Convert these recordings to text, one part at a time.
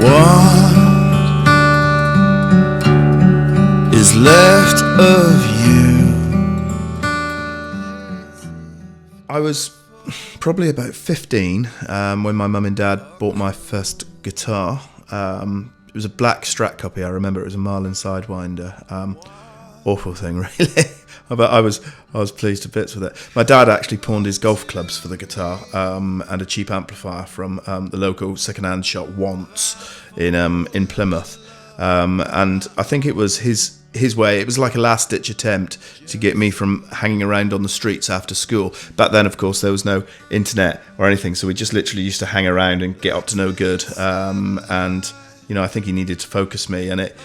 What is left of you? I was probably about 15 when my mum and dad bought my first guitar. It was a black Strat copy. I remember it was a Marlin Sidewinder. Awful thing, really. But I was pleased to bits with it. My dad actually pawned his golf clubs for the guitar and a cheap amplifier from the local second-hand shop once in Plymouth. And I think it was his way. It was like a last-ditch attempt to get me from hanging around on the streets after school. Back then, of course, there was no internet or anything, so we just literally used to hang around and get up to no good. And you know, I think he needed to focus me, and it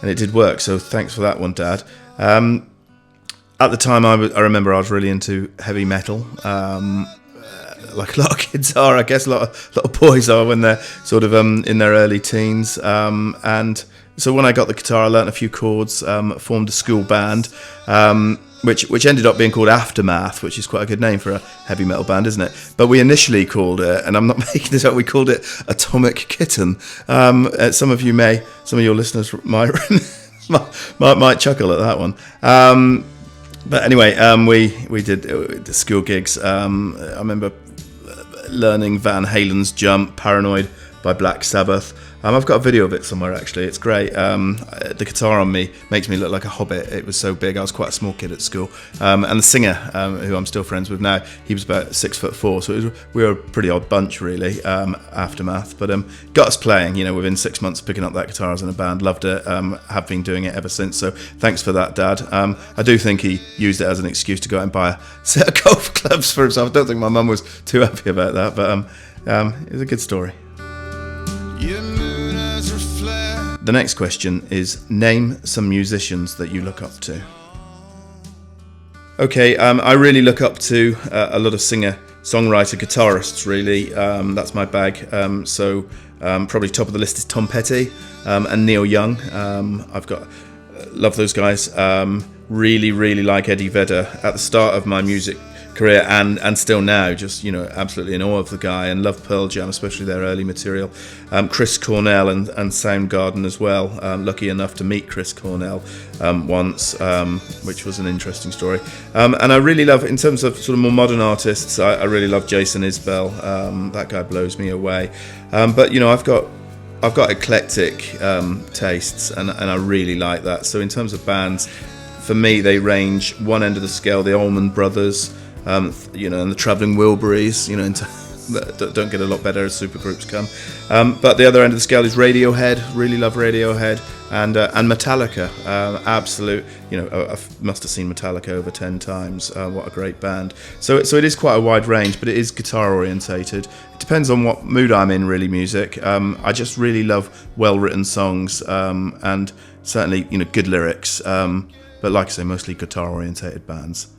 did work. So thanks for that one, Dad. At the time, I remember I was really into heavy metal, like a lot of kids are. I guess a lot of boys are when they're sort of in their early teens. And so when I got the guitar, I learnt a few chords, formed a school band, which ended up being called Aftermath, which is quite a good name for a heavy metal band, isn't it? But we initially called it, and I'm not making this up, we called it Atomic Kitten. Some of your listeners might chuckle at that one. But anyway, we did the school gigs. I remember learning Van Halen's Jump, Paranoid by Black Sabbath. I've got a video of it somewhere, actually. It's great. The guitar on me makes me look like a hobbit. It was so big. I was quite a small kid at school. And the singer, who I'm still friends with now, he was about 6'4", so we were a pretty odd bunch, really, Aftermath. But got us playing, within 6 months of picking up that guitar. I was in a band, loved it, have been doing it ever since. So thanks for that, Dad. I do think he used it as an excuse to go out and buy a set of golf clubs for himself. I don't think my mum was too happy about that, but it was a good story. The next question is, name some musicians that you look up to. Okay, I really look up to a lot of singer, songwriter, guitarists, really. That's my bag. So probably top of the list is Tom Petty and Neil Young. Love those guys. Really, really like Eddie Vedder at the start of my music career and still now, just absolutely in awe of the guy, and love Pearl Jam, especially their early material. Chris Cornell and Soundgarden as well. Lucky enough to meet Chris Cornell once, which was an interesting story. And I really love, in terms of sort of more modern artists, I really love Jason Isbell. That guy blows me away. But I've got eclectic tastes, and I really like that. So in terms of bands, for me, they range one end of the scale, the Allman Brothers, and the Travelling Wilburys, don't get a lot better as supergroups come. But the other end of the scale is Radiohead. Really love Radiohead, and Metallica. Absolute, I must have seen Metallica over 10 times. What a great band. So it is quite a wide range, but it is guitar orientated. It depends on what mood I'm in, really. Music. I just really love well-written songs, and certainly good lyrics. But like I say, mostly guitar orientated bands.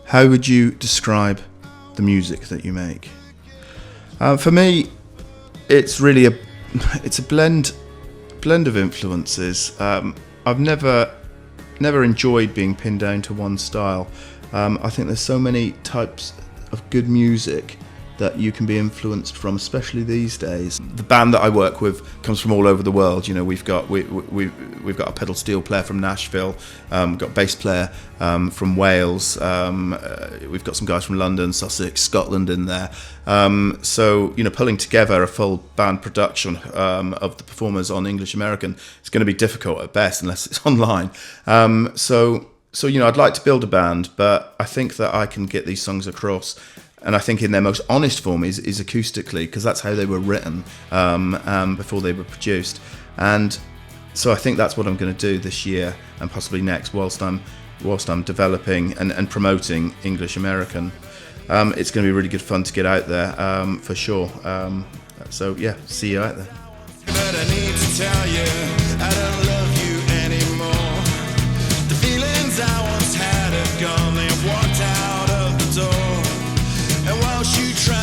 How would you describe the music that you make? For me, it's really a blend of influences. I've never enjoyed being pinned down to one style. I think there's so many types of good music that you can be influenced from, especially these days. The band that I work with comes from all over the world. We've got a pedal steel player from Nashville, got a bass player from Wales, we've got some guys from London, Sussex, Scotland in there. So pulling together a full band production of the performers on English American is going to be difficult at best unless it's online. So I'd like to build a band, but I think that I can get these songs across. And I think in their most honest form is acoustically, because that's how they were written before they were produced. And so I think that's what I'm going to do this year and possibly next, whilst I'm developing and promoting English American. It's going to be really good fun to get out there, for sure. So yeah, see you out there. But I need to tell you, I don't love you anymore. The feelings I once had have gone, they have walked out of the door. And while she tried